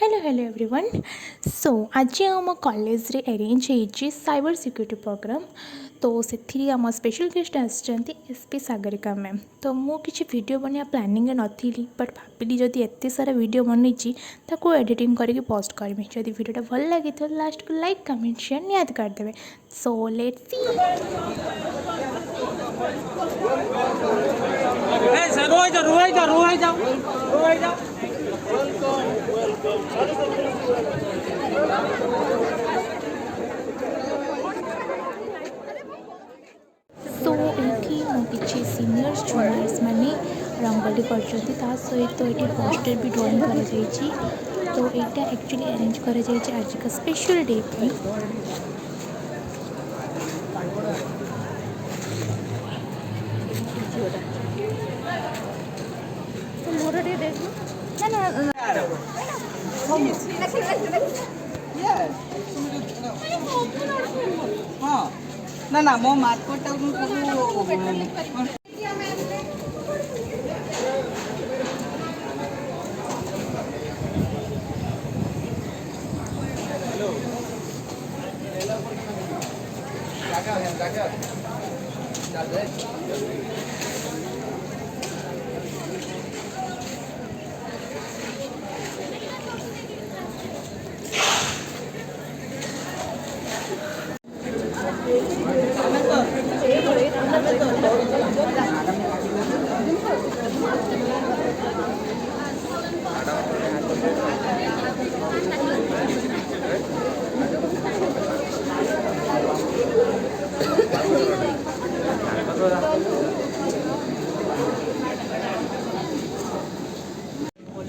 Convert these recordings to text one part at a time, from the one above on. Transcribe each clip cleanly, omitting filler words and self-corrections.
Hello everyone. So आज आम college रे अरेंज होइछि साइबर सिक्योरिटी प्रोग्राम तो से आम स्पेशल गेस्ट आसचंती एसपी सागरिका मैम तो मु किछि वीडियो बनिया प्लानिंग नथिली बट भाबिली जदि एते सारा वीडियो बनैछि ताको एडिटिंग करके पोस्ट करबी जदि वीडियोटा भल लागि तो लास्ट को लाइक कमेंट शेयर नियाद कर देबे सो लेट्स सी रुई जाओ सो ये किसी सीनियर्स जूनियर्स माने रंगोली करछंती ता सहित ये पोस्टर भी ड्राइंग करा जायछि तो एटा एक्चुअली अरेंज करा जायछि आज का स्पेशल डे पे मोर डे देखो ना मो market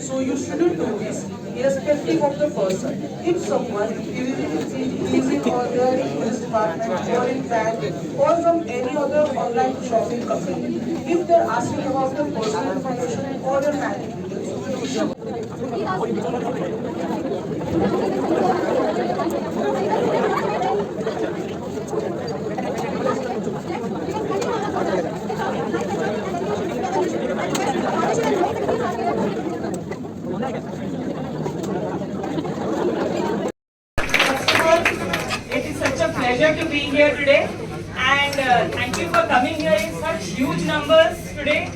So you shouldn't do this irrespective of the person. If someone is using other police department or in bank or from any other online shopping company, if they're asking about the personal information or your bank details, it is such a pleasure to be here today, and thank you for coming here in such huge numbers today,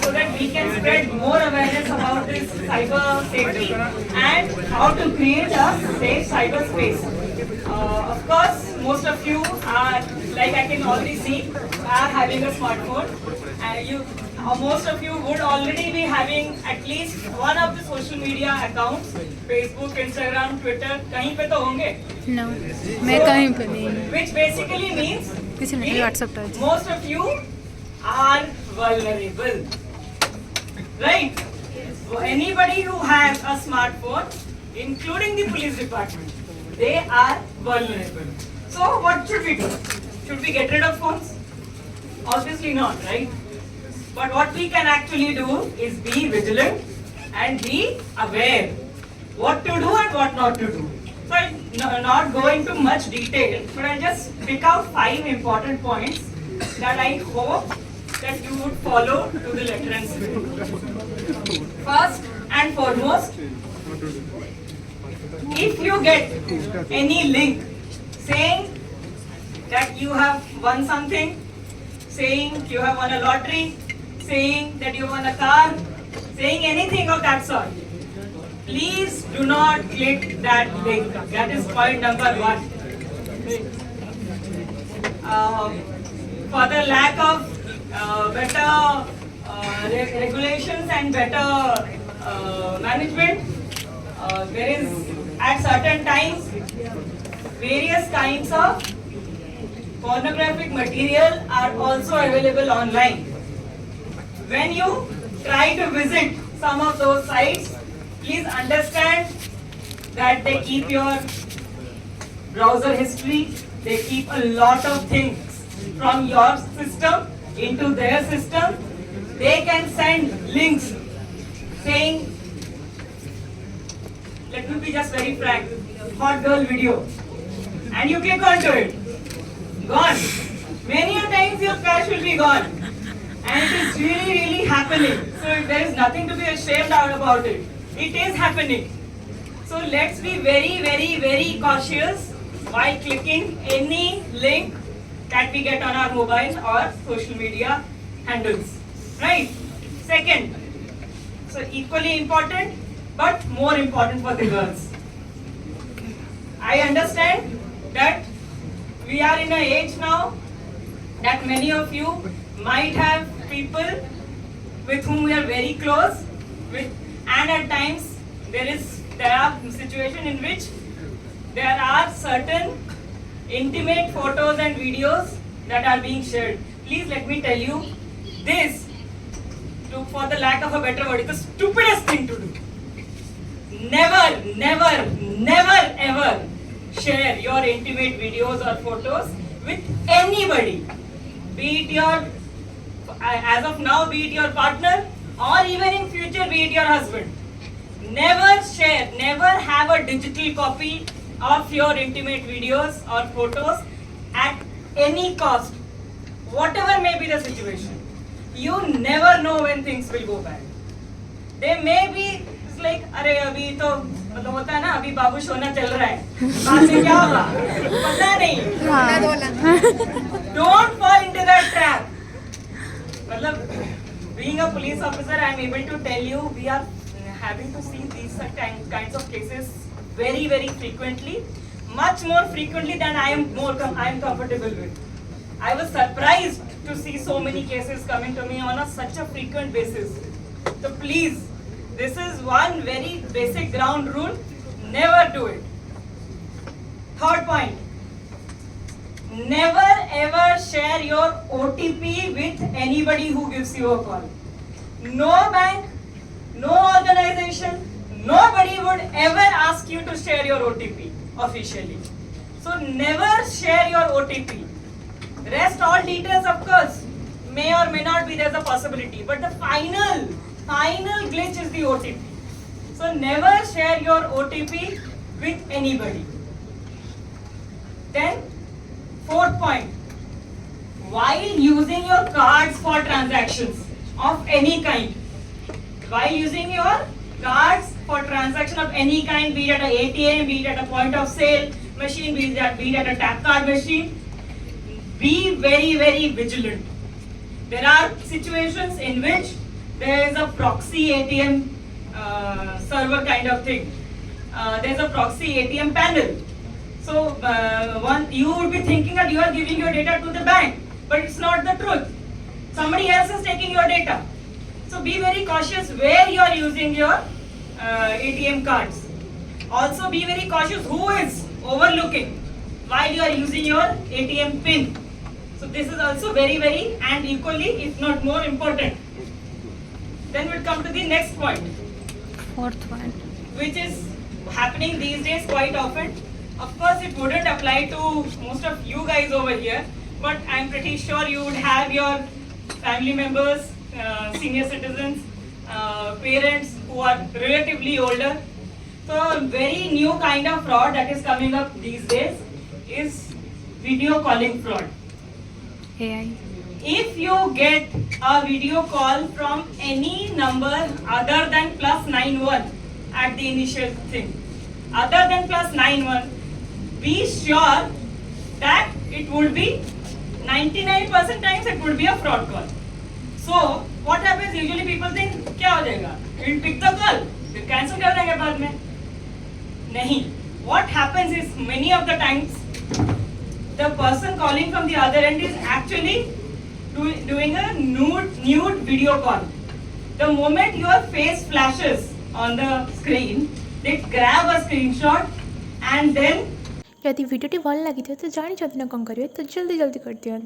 so that we can spread more awareness about this cyber safety and how to create a safe cyber space. Of course, most of you are, like I can already see, are having a smartphone, and most of you would already be having at least one of the social media accounts, Facebook, Instagram, Twitter, कहीं पे तो होंगे? No मैं कहीं पे नहीं Which basically means किसी ने WhatsApp touch most of you are vulnerable, right? So anybody who has a smartphone, including the police department, they are vulnerable. So what should we do? Should we get rid of phones? Obviously not, right? But what we can actually do is be vigilant and be aware what to do and what not to do. So I'm not go into much detail, but I'll just pick out 5 important points that I hope that you would follow to the letter and spirit. First and foremost, if you get any link saying that you have won something, saying you have won a lottery, saying that you won a car, saying anything of that sort, please do not click that link. That is point number 1. For the lack of better regulations and better management, there is at certain times various kinds of pornographic material are also available online. When you try to visit some of those sites, please understand that they keep your browser history, they keep a lot of things from your system into their system. They can send links saying, let me be just very frank, hot girl video, and you click onto it, gone. Many a times your cash will be gone, and it is really happening. So there is nothing to be ashamed out about it. It is happening. So let's be very cautious while clicking any link that we get on our mobile or social media handles. Right? Second, so equally important but more important for the girls. I understand that we are in an age now that many of you might have people with whom we are very close with, and at times there are situations in which there are certain intimate photos and videos that are being shared. Please let me tell you, this, for the lack of a better word, is the stupidest thing to do. Never ever share your intimate videos or photos with anybody, be it your, as of now, be it your partner, or even in future, be it your husband. Never share, never have a digital copy of your intimate videos or photos at any cost, whatever may be the situation. You never know when things will go bad. They may be, it's like, अरे अभी तो मतलब होता है ना, अभी बाबू सोना चल रहा है, बाद में क्या होगा पता नहीं. Don't fall into that trap. मतलब, being a police officer, I am able to tell you, we are having to see these kinds of cases very frequently, much more frequently than I am comfortable with. I was surprised to see so many cases coming to me on such a frequent basis. So please, this is one very basic ground rule, never do it. Third point, never ever share your OTP with anybody who gives you a call. No bank, no organization, nobody would ever ask you to share your OTP officially. So never share your OTP. Rest all details, of course, may or may not be, there's a possibility, but the final glitch is the OTP. So never share your OTP with anybody. Then, fourth point, while using your cards for transactions of any kind, be it at an ATM, be it at a point of sale machine, be it at a tap card machine, be very vigilant. There are situations in which there is a proxy ATM server kind of thing. There's a proxy ATM panel. So you would be thinking that you are giving your data to the bank, but it's not the truth. Somebody else is taking your data. So be very cautious where you are using your ATM cards. Also be very cautious who is overlooking while you are using your ATM pin. So this is also very and equally, if not more important. Then we'll come to the next point. Fourth one. Which is happening these days quite often. Of course, it wouldn't apply to most of you guys over here, but I'm pretty sure you would have your family members, senior citizens, parents who are relatively older. So a very new kind of fraud that is coming up these days is video calling fraud. AI. If you get a video call from any number other than +91 at the initial thing, other than +91, be sure that it would be 99% times it would be a fraud call. So what happens, usually people think क्या हो जाएगा, we'll pick the call, फिर cancel कर देंगे बाद में. नहीं. What happens is many of the times the person calling from the other end is actually doing a nude video call. The moment your face flashes on the screen, they grab a screenshot and then यदि वीडियोटी भल लगी तो जानी ना कौन करेंगे तो जल्दी कर दिखाँ.